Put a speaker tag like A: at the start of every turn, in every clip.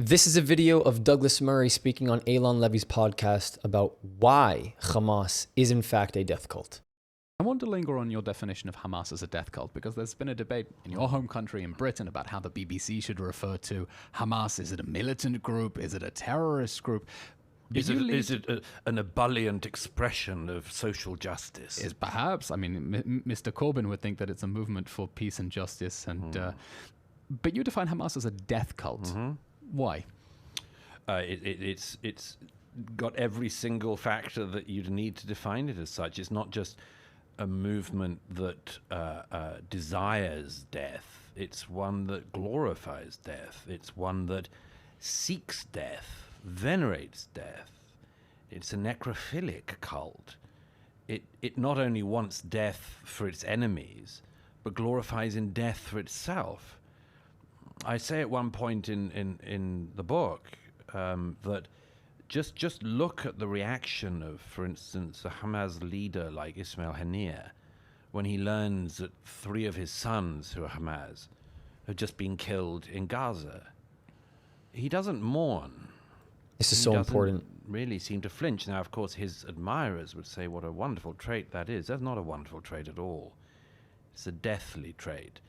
A: This is a video of Douglas Murray speaking on Elon Levy's podcast about why Hamas is in fact a death cult.
B: I want to linger on your definition of Hamas as a death cult, because there's been a debate in your home country in Britain about how the BBC should refer to Hamas. Is it a militant group? Is it a terrorist group?
C: Is it an ebullient expression of social justice?
B: Is perhaps. I mean, Mr. Corbyn would think that it's a movement for peace and justice. And but you define Hamas as a death cult.
C: Mm-hmm.
B: Why?
C: It's got every single factor that you'd need to define it as such. It's not just a movement that desires death. It's one that glorifies death. It's one that seeks death, venerates death. It's a necrophilic cult. It not only wants death for its enemies, but glorifies in death for itself. I say at one point in the book that just look at the reaction of, for instance, a Hamas leader like Ismail Haniyeh when he learns that 3 of his sons who are Hamas have just been killed in Gaza. He doesn't mourn.
A: This is so important.
C: Really seem to flinch. Now, of course, his admirers would say what a wonderful trait that is. That's not a wonderful trait at all. It's a deathly trait.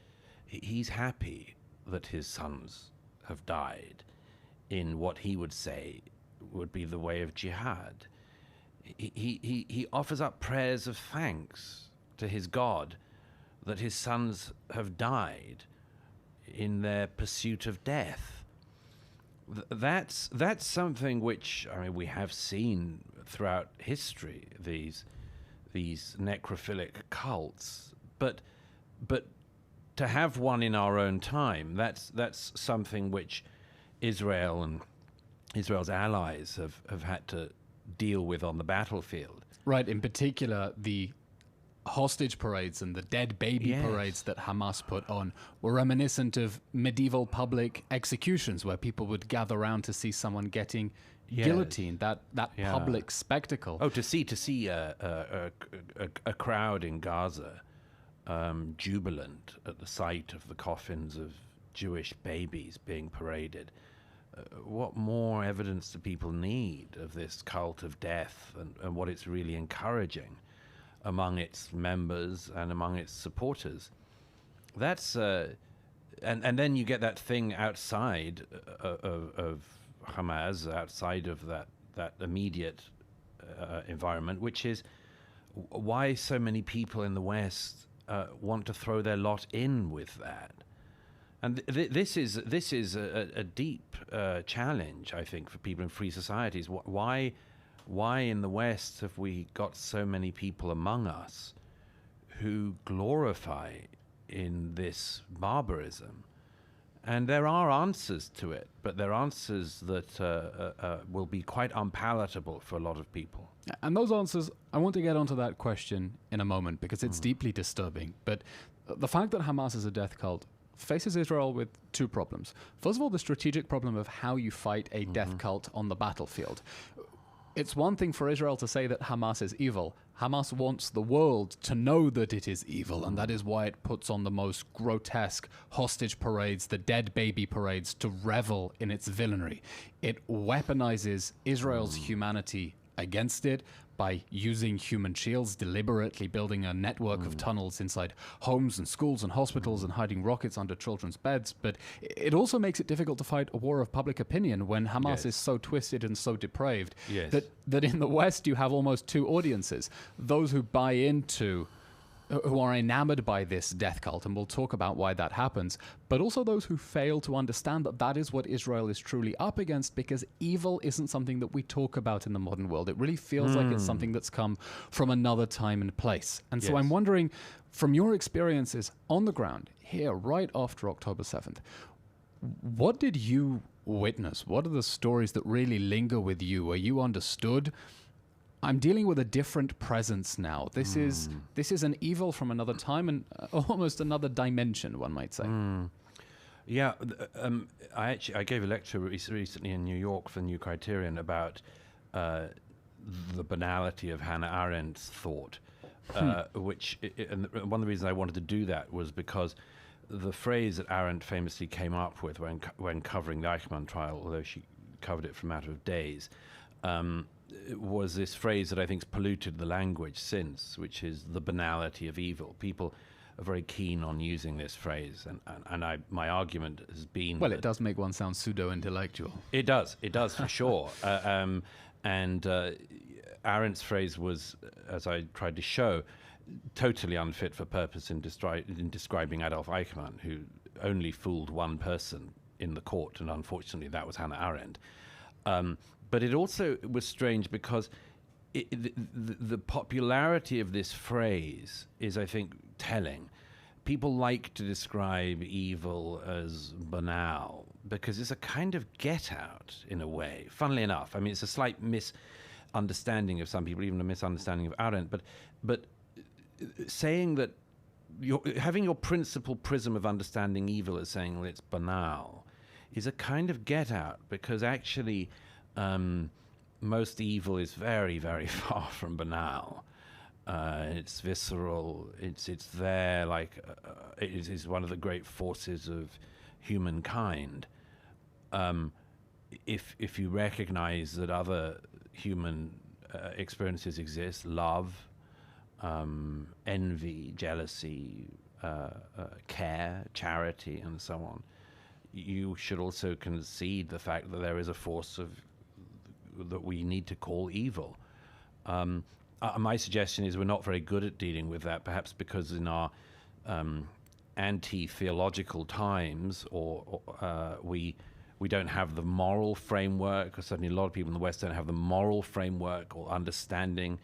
C: He's happy that his sons have died in what he would say would be the way of jihad. He offers up prayers of thanks to his God that his sons have died in their pursuit of death. That's something which, I mean, we have seen throughout history, these necrophilic cults, but to have one in our own time, that's something which Israel and Israel's allies have had to deal with on the battlefield.
B: Right, in particular, the hostage parades and the dead baby parades that Hamas put on were reminiscent of medieval public executions where people would gather around to see someone getting guillotined, that public spectacle.
C: Oh, to see a crowd in Gaza jubilant at the sight of the coffins of Jewish babies being paraded. What more evidence do people need of this cult of death and what it's really encouraging among its members and among its supporters? That's and then you get that thing outside of Hamas, outside of that immediate environment, which is why so many people in the West want to throw their lot in with that. And this is a deep challenge, I think, for people in free societies. Why in the West have we got so many people among us who glorify in this barbarism? And there are answers to it, but they're answers that will be quite unpalatable for a lot of people.
B: And those answers, I want to get onto that question in a moment because it's deeply disturbing. But the fact that Hamas is a death cult faces Israel with 2 problems. First of all, the strategic problem of how you fight a death cult on the battlefield. It's one thing for Israel to say that Hamas is evil. Hamas wants the world to know that it is evil, and that is why it puts on the most grotesque hostage parades, the dead baby parades, to revel in its villainy. It weaponizes Israel's humanity against it by using human shields, deliberately building a network of tunnels inside homes and schools and hospitals and hiding rockets under children's beds. But it also makes it difficult to fight a war of public opinion when Hamas is so twisted and so depraved that in the West you have almost 2 audiences. Those who buy into, who are enamored by this death cult, and we'll talk about why that happens, but also those who fail to understand that that is what Israel is truly up against, because evil isn't something that we talk about in the modern world. It really feels like it's something that's come from another time and place. And so I'm wondering, from your experiences on the ground here right after October 7th, what did you witness? What are the stories that really linger with you, where you understood, I'm dealing with a different presence now. This is an evil from another time and almost another dimension, one might say.
C: Yeah, I gave a lecture recently in New York for the New Criterion about the banality of Hannah Arendt's thought, and one of the reasons I wanted to do that was because the phrase that Arendt famously came up with when covering the Eichmann trial, although she covered it for a matter of days, was this phrase that I think's polluted the language since, which is the banality of evil. People are very keen on using this phrase, and my argument has been...
B: Well, it does make one sound pseudo-intellectual.
C: It does for sure. Arendt's phrase was, as I tried to show, totally unfit for purpose in describing Adolf Eichmann, who only fooled one person in the court, and unfortunately that was Hannah Arendt. But it also was strange because the popularity of this phrase is, I think, telling. People like to describe evil as banal because it's a kind of get-out in a way. Funnily enough, I mean, it's a slight misunderstanding of some people, even a misunderstanding of Arendt. But saying that having your principal prism of understanding evil as saying, well, it's banal, is a kind of get-out because actually most evil is very, very far from banal. It's visceral. It's there. Like it is one of the great forces of humankind. If you recognize that other human experiences exist, love, envy, jealousy, care, charity, and so on, you should also concede the fact that there is a force that we need to call evil. My suggestion is we're not very good at dealing with that, perhaps because in our anti-theological times, or we don't have the moral framework, or certainly a lot of people in the West don't have the moral framework or understanding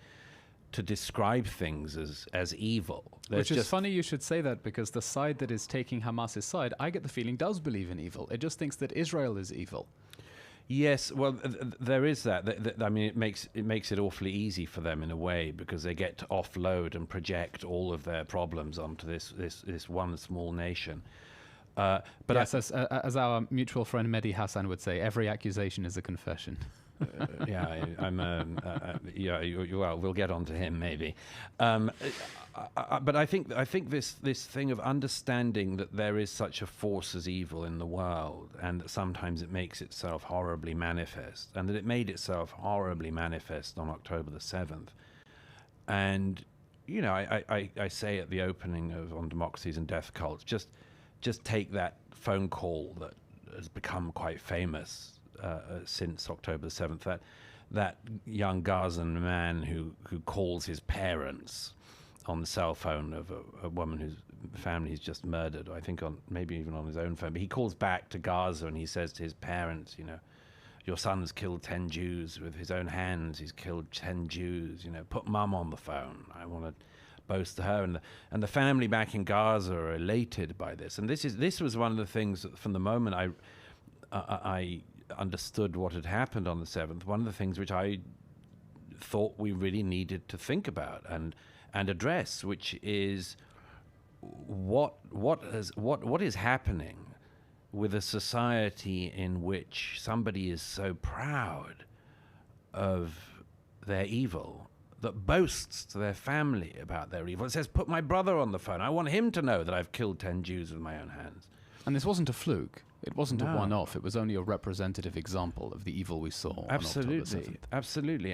C: to describe things as evil.
B: Which is funny you should say that, because the side that is taking Hamas's side, I get the feeling, does believe in evil. It just thinks that Israel is evil.
C: Yes, well, there is that. I mean, it makes it awfully easy for them in a way, because they get to offload and project all of their problems onto this one small nation. But
B: yes, as our mutual friend Mehdi Hassan would say, every accusation is a confession.
C: Well, we'll get on to him maybe. But I think this thing of understanding that there is such a force as evil in the world, and that sometimes it makes itself horribly manifest, and that it made itself horribly manifest on October the 7th. And, you know, I say at the opening of On Democracies and Death Cults, just take that phone call that has become quite famous since October the 7th, that young Gazan man who calls his parents on the cell phone of a woman whose family he's just murdered, I think maybe even on his own phone, but he calls back to Gaza and he says to his parents, you know, your son's killed 10 Jews with his own hands, he's killed 10 Jews, you know, put mum on the phone, I want to boast to her. And the family back in Gaza are elated by this. And this was one of the things that from the moment I understood what had happened on the 7th, one of the things which I thought we really needed to think about and address, which is what is happening with a society in which somebody is so proud of their evil that boasts to their family about their evil. It says, put my brother on the phone. I want him to know that I've killed 10 Jews with my own hands.
B: And this wasn't a fluke. It wasn't a one-off. It was only a representative example of the evil we saw.
C: Absolutely, on October 7th. Absolutely,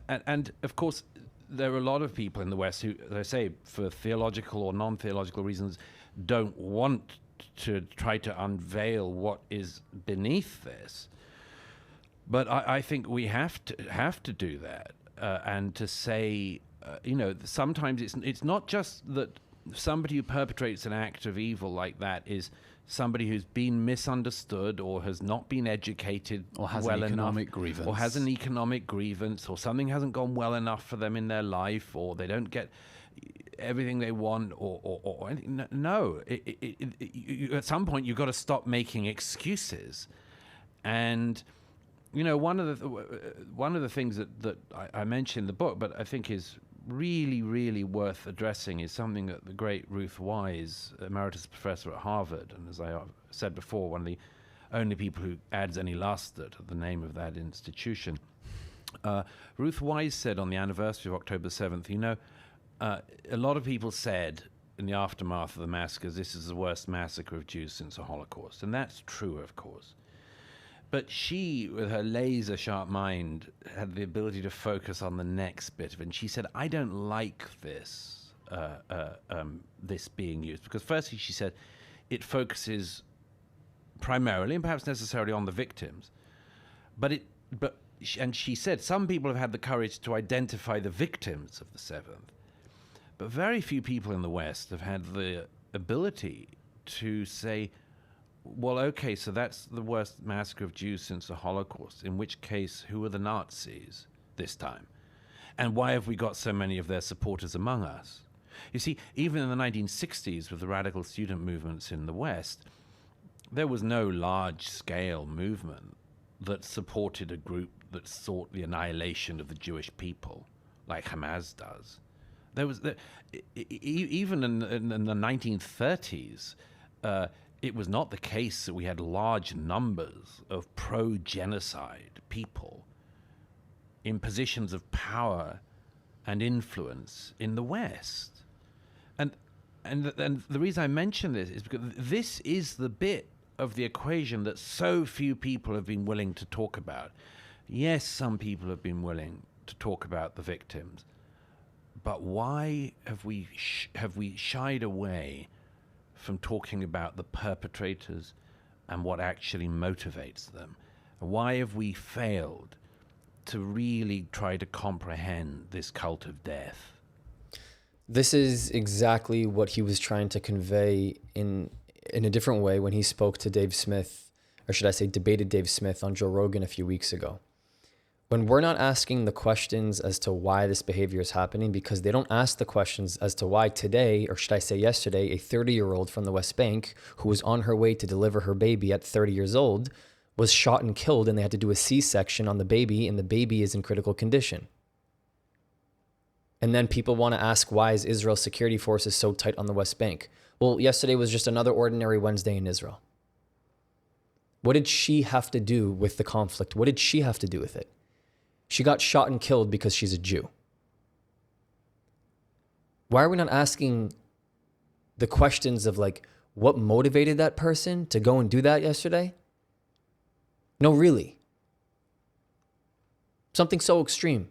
C: and of course, there are a lot of people in the West who, as I say, for theological or non-theological reasons, don't want to try to unveil what is beneath this. But I think we have to do that, and to say, you know, sometimes it's not just that somebody who perpetrates an act of evil like that is somebody who's been misunderstood or has not been educated
B: or has
C: well
B: an economic
C: enough,
B: grievance,
C: or has an economic grievance, or something hasn't gone well enough for them in their life, or they don't get everything they want, or anything. No, at some point you've got to stop making excuses. And you know, one of the things that I mentioned in the book, but I think is really, really worth addressing, is something that the great Ruth Wise, emeritus professor at Harvard, and as I said before, one of the only people who adds any luster to the name of that institution. Ruth Wise said on the anniversary of October 7th, you know, a lot of people said in the aftermath of the massacres, this is the worst massacre of Jews since the Holocaust. And that's true, of course. But she, with her laser-sharp mind, had the ability to focus on the next bit of it. And she said, I don't like this, this being used. Because firstly, she said, it focuses primarily, and perhaps necessarily, on the victims. And she said, some people have had the courage to identify the victims of the 7th. But very few people in the West have had the ability to say, well, okay, so that's the worst massacre of Jews since the Holocaust. In which case, who are the Nazis this time? And why have we got so many of their supporters among us? You see, even in the 1960s, with the radical student movements in the West, there was no large-scale movement that supported a group that sought the annihilation of the Jewish people, like Hamas does. Even in the 1930s, it was not the case that we had large numbers of pro-genocide people in positions of power and influence in the West. And the reason I mention this is because this is the bit of the equation that so few people have been willing to talk about. Yes, some people have been willing to talk about the victims, but why have we shied away from talking about the perpetrators and what actually motivates them? Why have we failed to really try to comprehend this cult of death?
A: This is exactly what he was trying to convey in a different way when he spoke to Dave Smith, or should I say debated Dave Smith on Joe Rogan a few weeks ago. When we're not asking the questions as to why this behavior is happening, because they don't ask the questions as to why today, or should I say yesterday, a 30-year-old from the West Bank who was on her way to deliver her baby at 30 years old was shot and killed, and they had to do a C-section on the baby, and the baby is in critical condition. And then people want to ask, why is Israel's security forces so tight on the West Bank? Well, yesterday was just another ordinary Wednesday in Israel. What did she have to do with the conflict? What did she have to do with it? She got shot and killed because she's a Jew. Why are we not asking the questions of like, what motivated that person to go and do that yesterday? No, really. Something so extreme.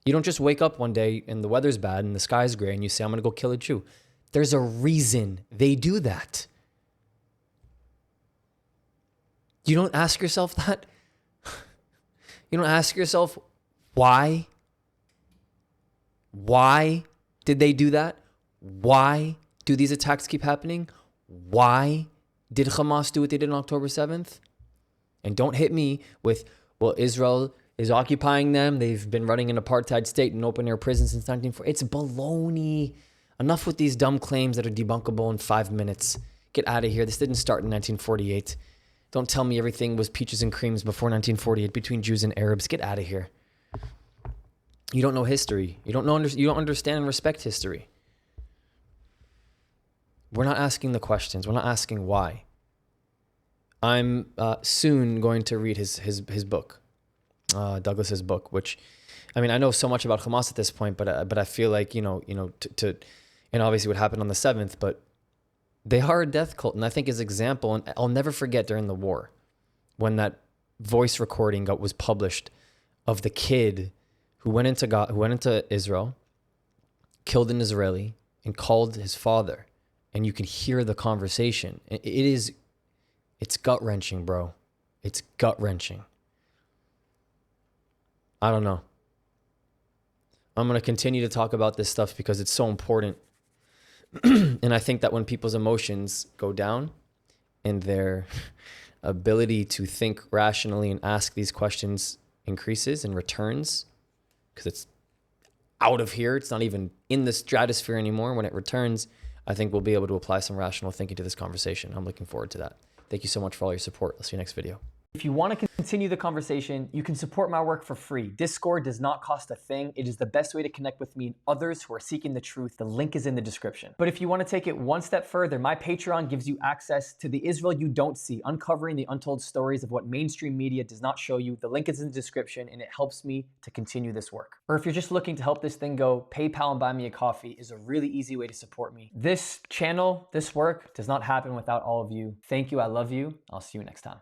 A: You don't just wake up one day and the weather's bad and the sky's gray and you say, I'm going to go kill a Jew. There's a reason they do that. You don't ask yourself that? You don't ask yourself, why? Why did they do that? Why do these attacks keep happening? Why did Hamas do what they did on October 7th? And don't hit me with, well, Israel is occupying them. They've been running an apartheid state and open air prison since 1940. It's baloney. Enough with these dumb claims that are debunkable in 5 minutes. Get out of here. This didn't start in 1948. Don't tell me everything was peaches and creams before 1948 between Jews and Arabs. Get out of here. You don't know history. You don't understand and respect history. We're not asking the questions. We're not asking why. I'm soon going to read his book, Douglas's book, which, I mean, I know so much about Hamas at this point, but I feel like, and obviously what happened on the 7th, but they are a death cult. And I think his example, and I'll never forget during the war, when that voice recording was published of the kid who went into Israel, killed an Israeli, and called his father. And you can hear the conversation. It's gut-wrenching, bro. It's gut-wrenching. I don't know. I'm going to continue to talk about this stuff because it's so important. And I think that when people's emotions go down and their ability to think rationally and ask these questions increases and returns, because it's out of here, it's not even in the stratosphere anymore. When it returns, I think we'll be able to apply some rational thinking to this conversation. I'm looking forward to that. Thank you so much for all your support. I'll see you next video. If you want to continue the conversation, you can support my work for free. Discord does not cost a thing. It is the best way to connect with me and others who are seeking the truth. The link is in the description. But if you want to take it one step further, my Patreon gives you access to the Israel you don't see, uncovering the untold stories of what mainstream media does not show you. The link is in the description, and it helps me to continue this work. Or if you're just looking to help this thing go, PayPal and Buy Me a Coffee is a really easy way to support me. This channel, this work does not happen without all of you. Thank you. I love you. I'll see you next time.